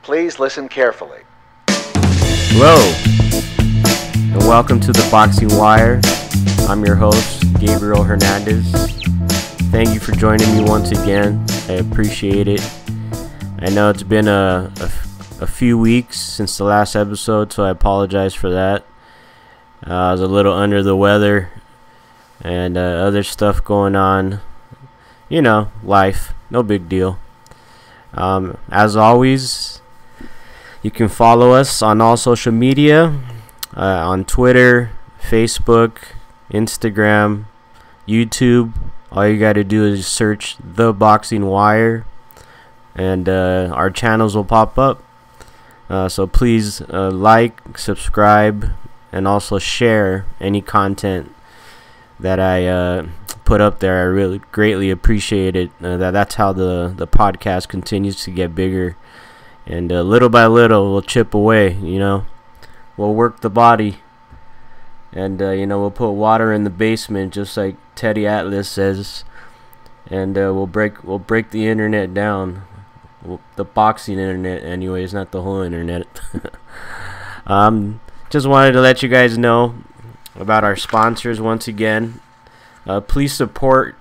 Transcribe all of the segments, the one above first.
Please listen carefully. Hello, and welcome to the Boxing Wire. I'm your host, Gabriel Hernandez. Thank you for joining me once again. I appreciate it. I know it's been a few weeks since the last episode, so I apologize for that. I was a little under the weather and other stuff going on. You know, life, no big deal. As always, you can follow us on all social media, on Twitter, Facebook, Instagram, YouTube. All you got to do is search The Boxing Wire, and our channels will pop up. So please like, subscribe, and also share any content that I put up there. I really greatly appreciate it. That's how the podcast continues to get bigger. And little by little, we'll chip away, you know. We'll work the body. And, we'll put water in the basement, just like Teddy Atlas says. And we'll break the internet down. The boxing internet, anyways, not the whole internet. Just wanted to let you guys know about our sponsors once again. Please support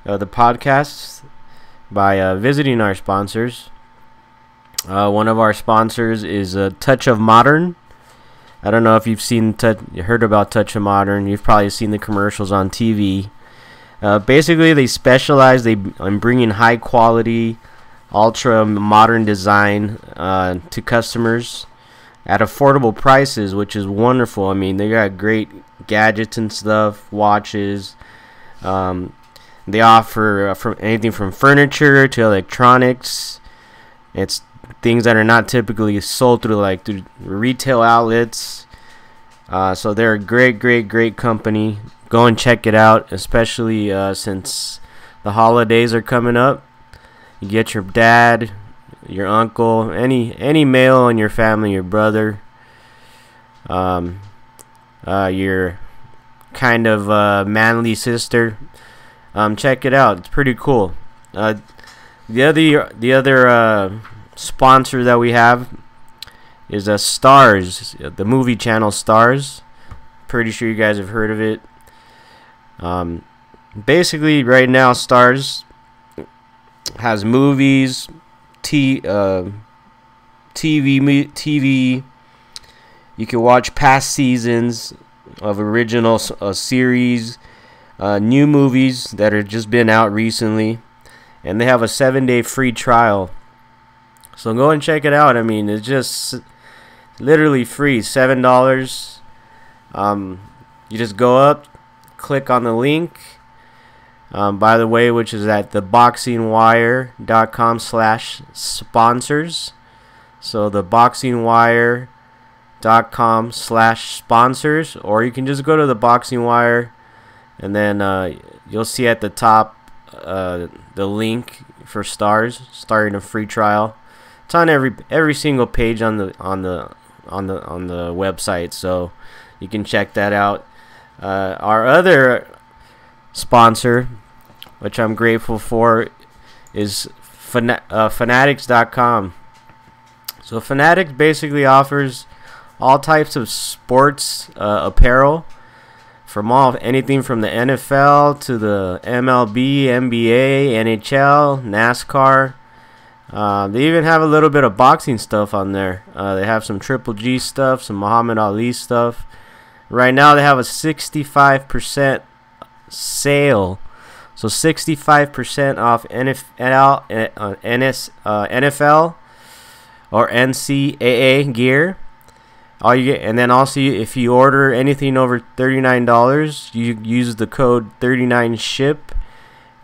the podcast by visiting our sponsors. One of our sponsors is Touch of Modern. I don't know if you've heard about Touch of Modern. You've probably seen the commercials on TV. Basically, they specialize in bringing high quality, ultra modern design to customers at affordable prices, which is wonderful. I mean, they got great gadgets and stuff, watches. They offer from anything from furniture to electronics. It's things that are not typically sold through retail outlets. So they're a great company. Go and check it out, especially since the holidays are coming up. You get your dad, your uncle, any male in your family, your brother, your kind of manly sister. Check it out. It's pretty cool. The other sponsor that we have is Starz, the movie channel Starz. Pretty sure you guys have heard of it. Basically, right now, Starz has movies, TV. You can watch past seasons of original series, new movies that have just been out recently, and they have a 7-day free trial. So go and check it out. I mean, it's just literally free, $7. You just go up, click on the link. By the way, which is at theboxingwire.com/sponsors. So theboxingwire.com/sponsors, or you can just go to the Boxing Wire, and then you'll see at the top the link for Starz, starting a free trial. It's on every single page on the website, so you can check that out. Our other sponsor, which I'm grateful for, is Fanatics.com. So Fanatics basically offers all types of sports apparel, from anything from the NFL to the MLB, NBA, NHL, NASCAR. They even have a little bit of boxing stuff on there. They have some Triple G stuff, some Muhammad Ali stuff. Right now they have a 65% sale. So 65% off NFL or NCAA gear. All you get, and then also if you order anything over $39, you use the code 39SHIP,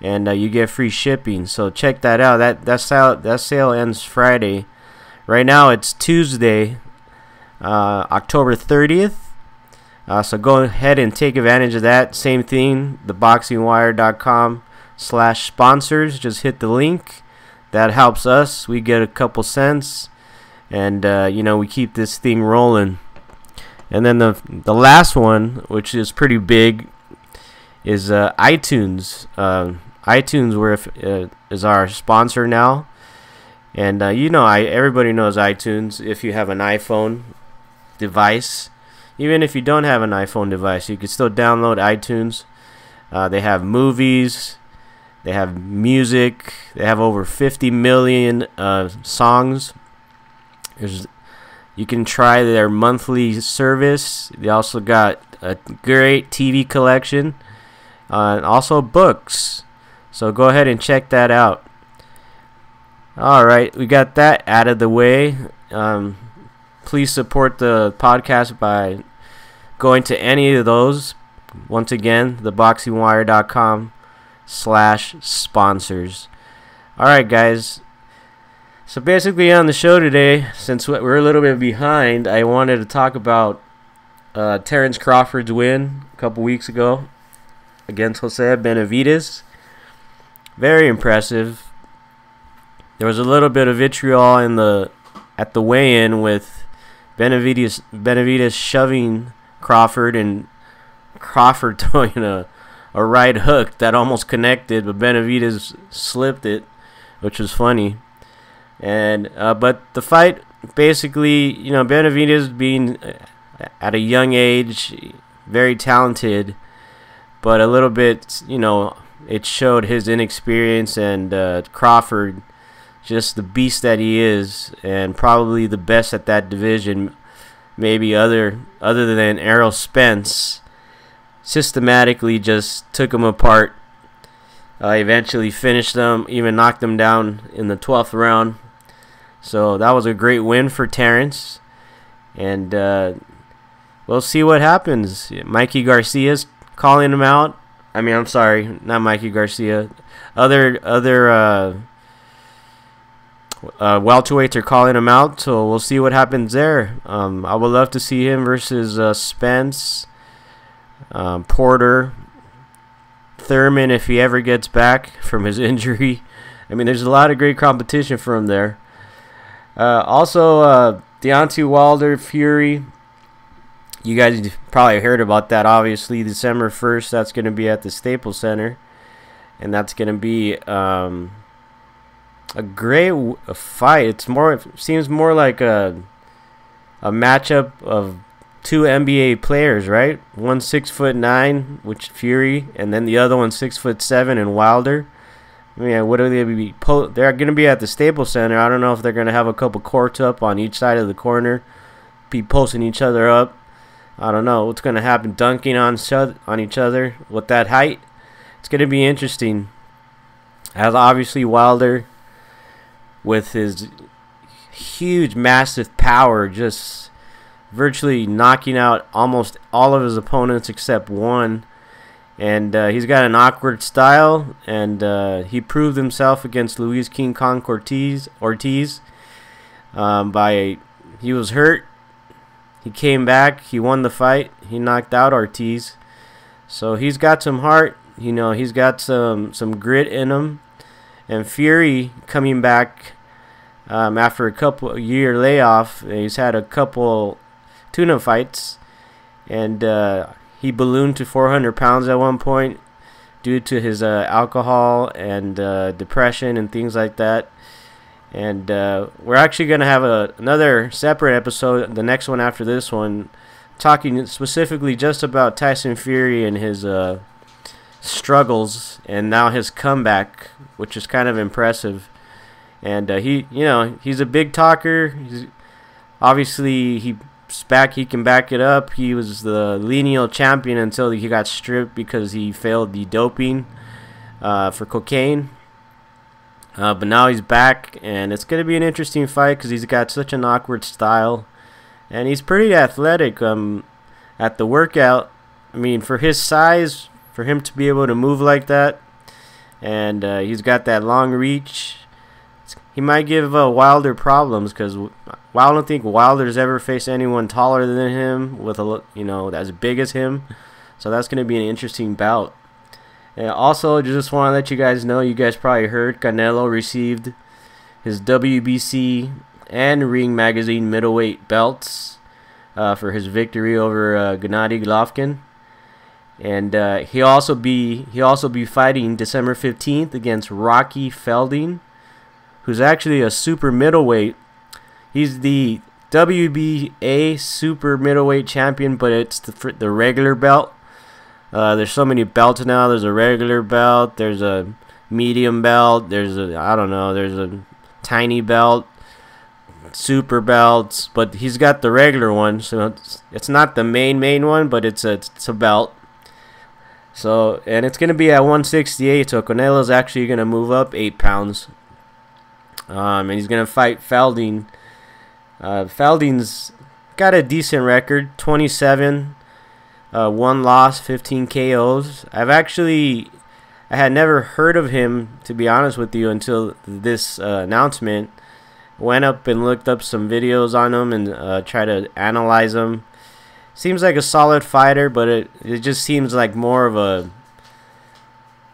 and you get free shipping. So check that out. That sale ends Friday. Right now it's Tuesday, October 30th. So go ahead and take advantage of that. Same thing, theboxingwire.com/sponsors. Just hit the link. That helps us. We get a couple cents, and we keep this thing rolling. And then the last one, which is pretty big, is iTunes. iTunes is our sponsor now. And you know, everybody knows iTunes. If you have an iPhone device, even if you don't have an iPhone device, you can still download iTunes. They have movies, they have music, they have over 50 million songs. You can try their monthly service. They also got a great TV collection, and also books. So go ahead and check that out. Alright, we got that out of the way. Please support the podcast by going to any of those. Once again, theboxingwire.com/sponsors. Alright, guys. So basically on the show today, since we're a little bit behind, I wanted to talk about Terrence Crawford's win a couple weeks ago against Jose Benavidez. Very impressive. There was a little bit of vitriol at the weigh-in with Benavidez shoving Crawford and Crawford throwing a right hook that almost connected, but Benavidez slipped it, which was funny. And but the fight, basically, you know, Benavidez being at a young age, very talented, but a little bit, you know, it showed his inexperience, and Crawford, just the beast that he is, and probably the best at that division, maybe other than Errol Spence, systematically just took him apart. Eventually finished them, even knocked them down in the 12th round. So that was a great win for Terrence, and we'll see what happens. Mikey Garcia's calling him out. I mean, I'm sorry, not Mikey Garcia. Other welterweights are calling him out, so we'll see what happens there. I would love to see him versus Spence, Porter, Thurman if he ever gets back from his injury. I mean, there's a lot of great competition for him there. Also, Deontay Wilder, Fury. You guys probably heard about that, obviously. December 1st, that's going to be at the Staples Center. And that's going to be a great fight. It seems more like a matchup of two NBA players, right? One 6'9", which Fury, and then the other one 6'7", and Wilder. I mean, what are they be? They're going to be at the Staples Center. I don't know if they're going to have a couple courts up on each side of the corner, be posting each other up. I don't know what's going to happen, dunking on each other with that height. It's going to be interesting. As obviously Wilder, with his huge, massive power, just virtually knocking out almost all of his opponents except one. And he's got an awkward style, and he proved himself against Luis King Kong Ortiz. He was hurt. He came back. He won the fight. He knocked out Ortiz. So he's got some heart. You know, he's got some grit in him. And Fury coming back after a couple year layoff. He's had a couple tuna fights, and he ballooned to 400 pounds at one point due to his alcohol and depression and things like that. And we're actually going to have another separate episode, the next one after this one, talking specifically just about Tyson Fury and his struggles and now his comeback, which is kind of impressive. And he's a big talker. Obviously, he's back. He can back it up. He was the lineal champion until he got stripped because he failed the doping for cocaine. But now he's back, and it's going to be an interesting fight because he's got such an awkward style. And he's pretty athletic at the workout. I mean, for his size, for him to be able to move like that, and he's got that long reach, he might give Wilder problems because I don't think Wilder's ever faced anyone taller than him with as big as him. So that's going to be an interesting bout. And also, just want to let you guys know, you guys probably heard Canelo received his WBC and Ring Magazine middleweight belts for his victory over Gennady Golovkin. And he'll also be fighting December 15th against Rocky Felding, who's actually a super middleweight. He's the WBA super middleweight champion, but it's the regular belt. There's so many belts now. There's a regular belt. There's a medium belt. There's a tiny belt, super belts. But he's got the regular one, so it's not the main one, but it's a belt. So, and it's gonna be at 168. So Canelo's actually gonna move up 8 pounds. And he's gonna fight Falding. Falding's got a decent record, 27, 1 loss, 15 KOs. I had never heard of him, to be honest with you, until this announcement. Went up and looked up some videos on him and tried to analyze him. Seems like a solid fighter, but it just seems like more of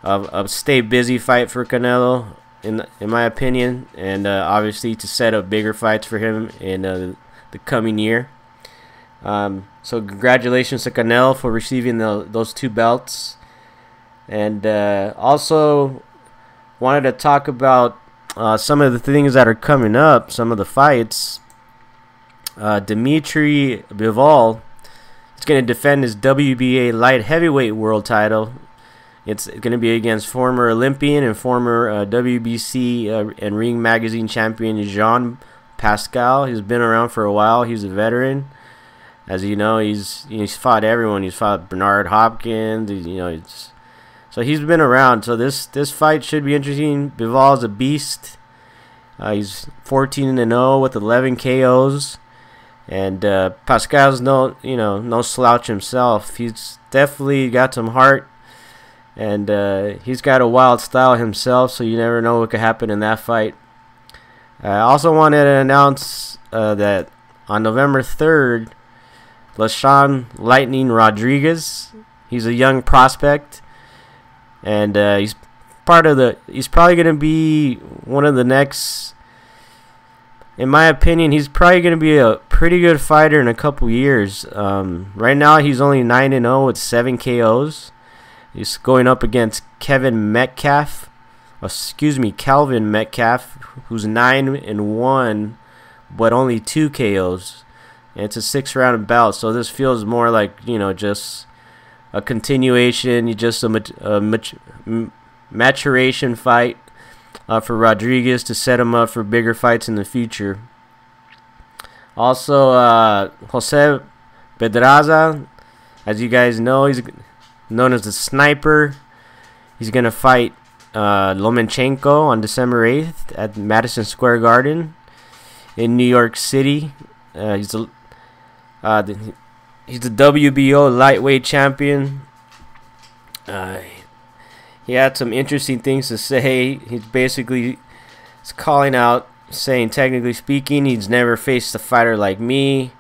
a stay busy fight for Canelo, in my opinion, and obviously to set up bigger fights for him in the coming year. So congratulations to Canelo for receiving those 2 belts. And also wanted to talk about some of the things that are coming up, some of the fights. Dimitri Bivol is going to defend his WBA light heavyweight world title. It's going to be against former Olympian and former WBC and Ring Magazine champion Jean Pascal. He's been around for a while. He's a veteran. As you know, he's fought everyone. He's fought Bernard Hopkins. So he's been around. So this fight should be interesting. Bivol's a beast. He's 14-0 with 11 KOs. And Pascal's no slouch himself. He's definitely got some heart. And he's got a wild style himself, so you never know what could happen in that fight. I also wanted to announce that on November 3rd, LaShawn Lightning Rodriguez, he's a young prospect, and he's probably going to be one of the next, in my opinion, he's probably going to be a pretty good fighter in a couple years. Right now, he's only 9-0 with 7 KOs. He's going up against Calvin Metcalf, who's 9-1, but only 2 KOs. And it's a 6-round bout, so this feels more like just a continuation, just a maturation fight for Rodriguez to set him up for bigger fights in the future. Also, Jose Pedraza, as you guys know, he's known as the Sniper. He's going to fight Lomachenko on December 8th at Madison Square Garden in New York City. He's the WBO lightweight champion. He had some interesting things to say. He's basically calling out, saying, technically speaking, he's never faced a fighter like me,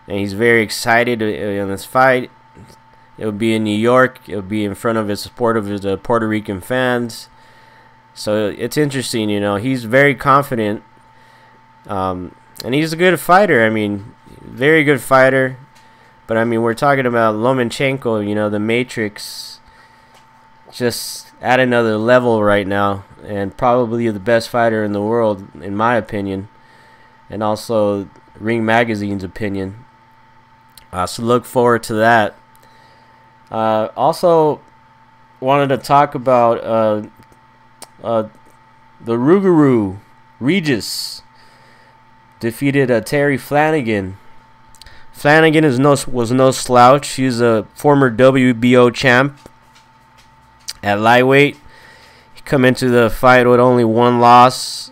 and he's very excited in this fight. It will be in New York. It will be in front of his support of his Puerto Rican fans. So it's interesting, He's very confident, and he's a good fighter. I mean, very good fighter. But I mean, we're talking about Lomachenko, the Matrix, just at another level right now, and probably the best fighter in the world, in my opinion, and also Ring Magazine's opinion. So look forward to that. Also wanted to talk about the Rougarou Regis defeated Terry Flanagan. Flanagan was no slouch. He's a former WBO champ at lightweight. He come into the fight with only 1 loss,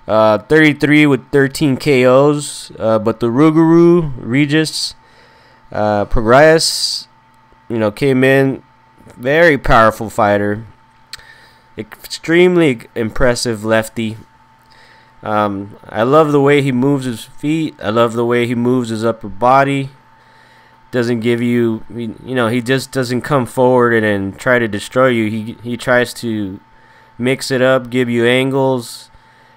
33 with 13 KOs. But the Rougarou Regis Prograis, came in, very powerful fighter, extremely impressive lefty. I love the way he moves his feet. I love the way he moves his upper body. Doesn't give you, he just doesn't come forward and try to destroy you. He tries to mix it up, give you angles,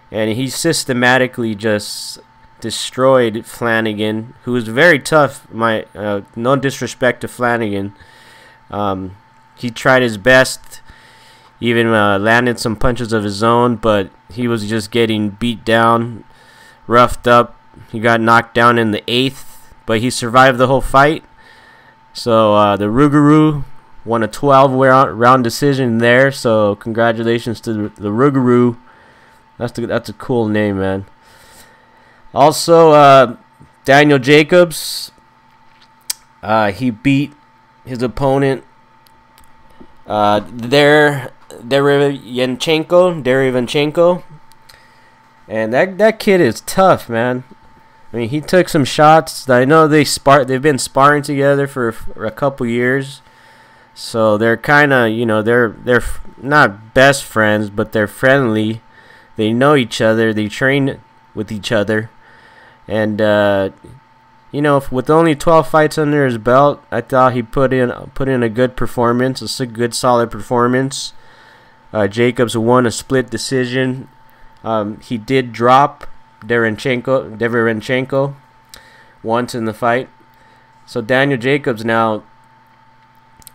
and he systematically just destroyed Flanagan, who was very tough. No disrespect to Flanagan. He tried his best. even landed some punches of his own, but he was just getting beat down, roughed up. He got knocked down in the 8th, but he survived the whole fight. So the Rougarou won a 12-round decision there. So congratulations to the Rougarou. That's a cool name, man. Also, Daniel Jacobs, he beat his opponent, Derevyanchenko, and that kid is tough, man. I mean, he took some shots. I know they've been sparring together for a couple years, so they're kind of, they're not best friends, but they're friendly. They know each other. They train with each other, and with only 12 fights under his belt, I thought he put in a good performance, a good solid performance. Jacobs won a split decision. He did drop Derevyanchenko once in the fight. So Daniel Jacobs now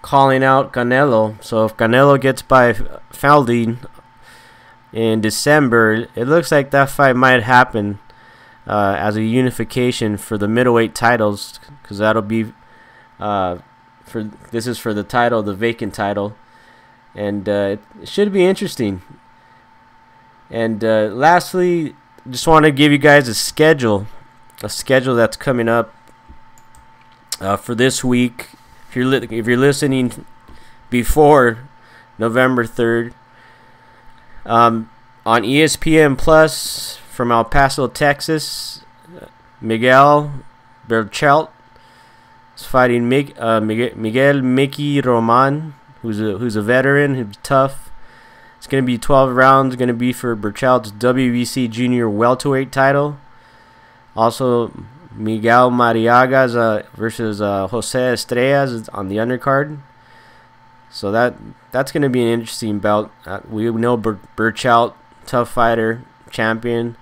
calling out Canelo. So if Canelo gets by Falding in December, it looks like that fight might happen as a unification for the middleweight titles, because that'll be this is for the title, the vacant title, and it should be interesting. And lastly, just want to give you guys a schedule that's coming up for this week. If you're listening before November 3rd, on ESPN Plus from El Paso, Texas, Miguel Berchelt is fighting Miguel Mickey Roman, who's a veteran, who's tough. It's going to be 12 rounds, going to be for Berchelt's WBC junior welterweight title. Also, Miguel Mariaga versus Jose Estrellas on the undercard. So that's going to be an interesting bout. We know Berchelt, tough fighter, champion.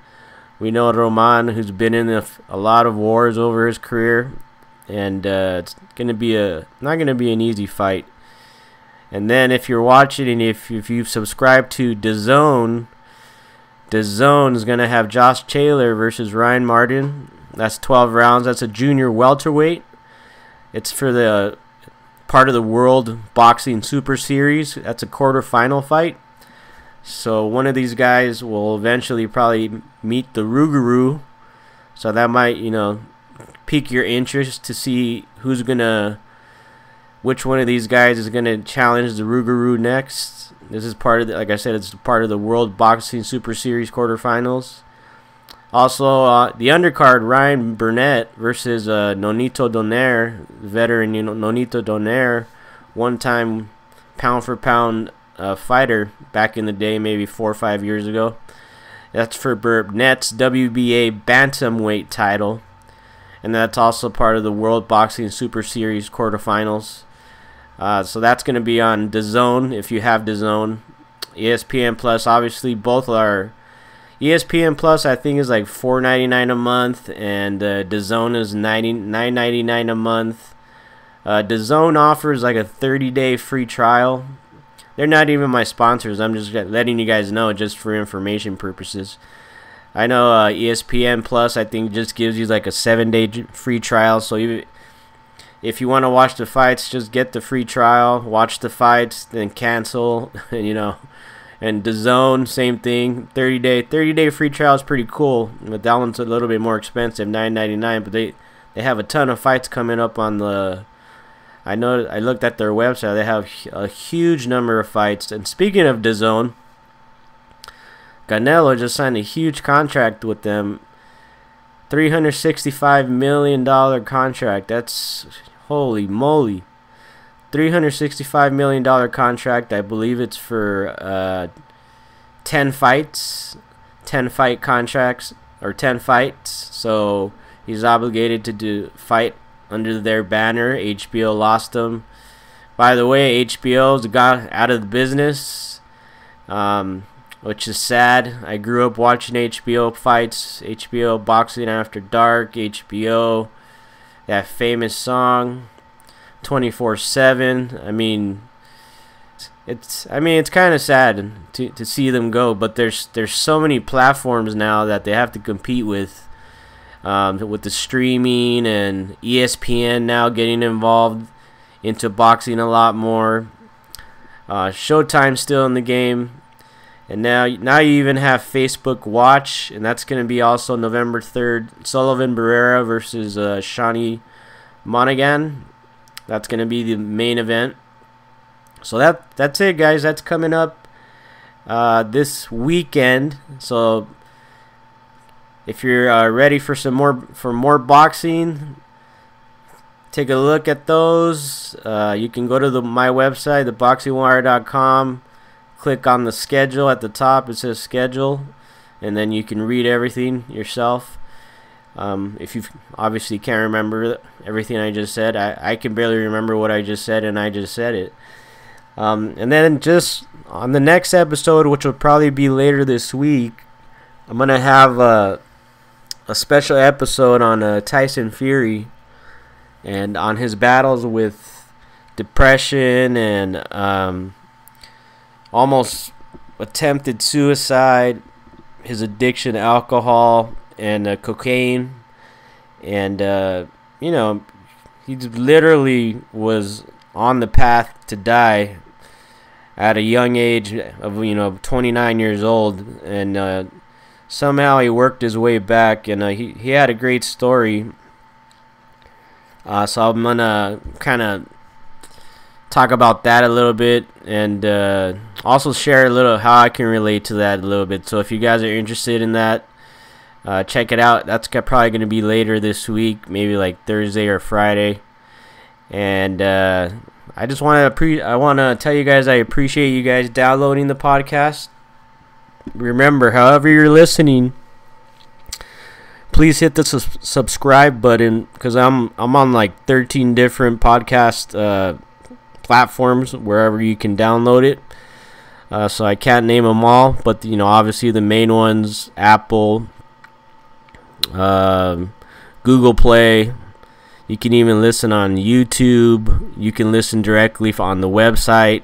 We know Roman, who's been in a lot of wars over his career, and it's going to be not going to be an easy fight. And then if you're watching and if you've subscribed to DAZN, DAZN is going to have Josh Taylor versus Ryan Martin. That's 12 rounds. That's a junior welterweight. It's for the part of the World Boxing Super Series. That's a quarterfinal fight. So one of these guys will eventually probably meet the Rougarou. So that might, pique your interest to see which one of these guys is going to challenge the Rougarou next. This is part of like I said, it's part of the World Boxing Super Series quarterfinals. Also, the undercard, Ryan Burnett versus Nonito Donaire, veteran Nonito Donaire, one-time pound-for-pound fighter back in the day, maybe 4 or 5 years ago. That's for Burnett's WBA bantamweight title, and that's also part of the World Boxing Super Series quarterfinals. So that's going to be on DAZN if you have DAZN. ESPN Plus, obviously, both are. ESPN Plus, I think, is like $4.99 a month, and DAZN is $9.99 a month. DAZN offers like a 30-day free trial. They're not even my sponsors. I'm just letting you guys know just for information purposes. I know ESPN Plus, I think, just gives you like a 7-day free trial. So if you want to watch the fights, just get the free trial, watch the fights, then cancel, and And DAZN, same thing. 30-day free trial is pretty cool, but that one's a little bit more expensive, $9.99. But they have a ton of fights coming up on the. I know I looked at their website. They have a huge number of fights. And speaking of DAZN, Canelo just signed a huge contract with them. $365 million contract. That's holy moly. $365 million contract. I believe it's for 10 fights, 10 fight contracts, or 10 fights. So he's obligated to fight under their banner. HBO lost him. By the way, HBO's got out of the business, which is sad. I grew up watching HBO fights, HBO Boxing After Dark, HBO, that famous song 24/7. I mean, I mean, it's kind of sad to see them go, but there's so many platforms now that they have to compete with the streaming, and ESPN now getting involved into boxing a lot more. Showtime's still in the game, and now you even have Facebook Watch, and that's going to be also November 3rd. Sullivan Barrera versus Shawnee Monaghan. That's going to be the main event. So that's it, guys. That's coming up this weekend. So if you're ready for more boxing, take a look at those. You can go to my website, theboxingwire.com. Click on the schedule at the top. It says schedule, and then you can read everything yourself. If you obviously can't remember everything I just said, I can barely remember what I just said, and I just said it. And then just on the next episode, which will probably be later this week, I'm going to have a special episode on Tyson Fury and on his battles with depression and almost attempted suicide, his addiction to alcohol and cocaine. And, he literally was on the path to die at a young age of 29 years old, and somehow he worked his way back, and he had a great story. So I'm gonna kind of talk about that a little bit, and also share a little how I can relate to that a little bit. So if you guys are interested in that, check it out. That's probably going to be later this week, maybe like Thursday or Friday. And I just want to tell you guys I appreciate you guys downloading the podcast. Remember, however you're listening, please hit the subscribe button, because I'm on like 13 different podcast platforms wherever you can download it. So I can't name them all, but obviously the main ones: Apple, Google Play. You can even listen on YouTube. You can listen directly on the website,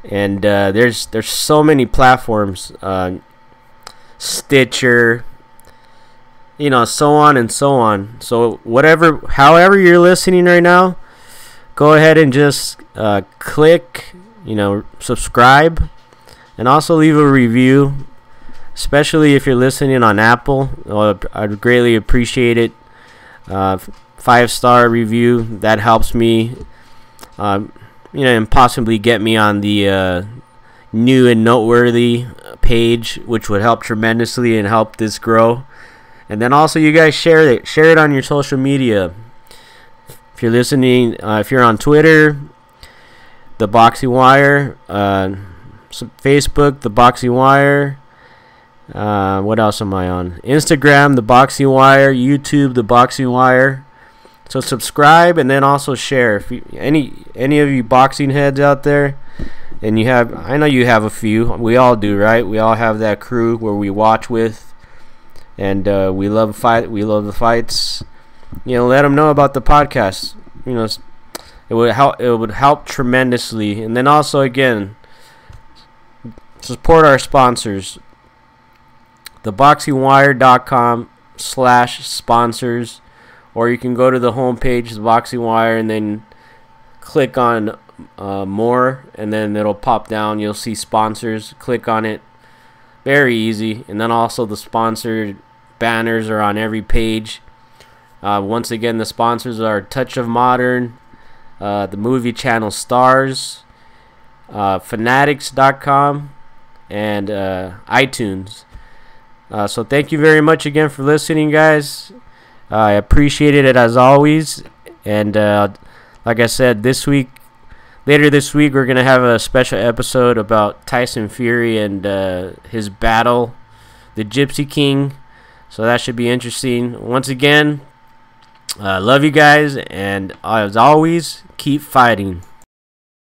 and there's so many platforms, Stitcher, so on and so on. So however you're listening right now, go ahead and just click, subscribe, and also leave a review. Especially if you're listening on Apple, I'd greatly appreciate it. 5-star review, that helps me, and possibly get me on the new and noteworthy page, which would help tremendously and help this grow. And then also, you guys share it on your social media. If you're listening, if you're on Twitter, The Boxing Wire, Facebook, The Boxing Wire. What else am I on? Instagram, The Boxing Wire. YouTube, The Boxing Wire. So subscribe, and then also share. If any of you boxing heads out there, and I know you have a few. We all do, right? We all have that crew where we watch with, and we love fight. We love the fights. Let them know about the podcast. It would help tremendously. And then also, again, support our sponsors. theboxingwire.com/sponsors, or you can go to the homepage, The Boxing Wire, and then click on more, and then it'll pop down. You'll see sponsors. Click on it. Very easy. And then also the sponsored banners are on every page. Once again, the sponsors are Touch of Modern, the movie channel Stars, Fanatics.com, and iTunes. So thank you very much again for listening, guys. I appreciate it as always. And like I said, later this week, we're going to have a special episode about Tyson Fury and his battle, the Gypsy King. So that should be interesting. Once again, love you guys. And as always, keep fighting.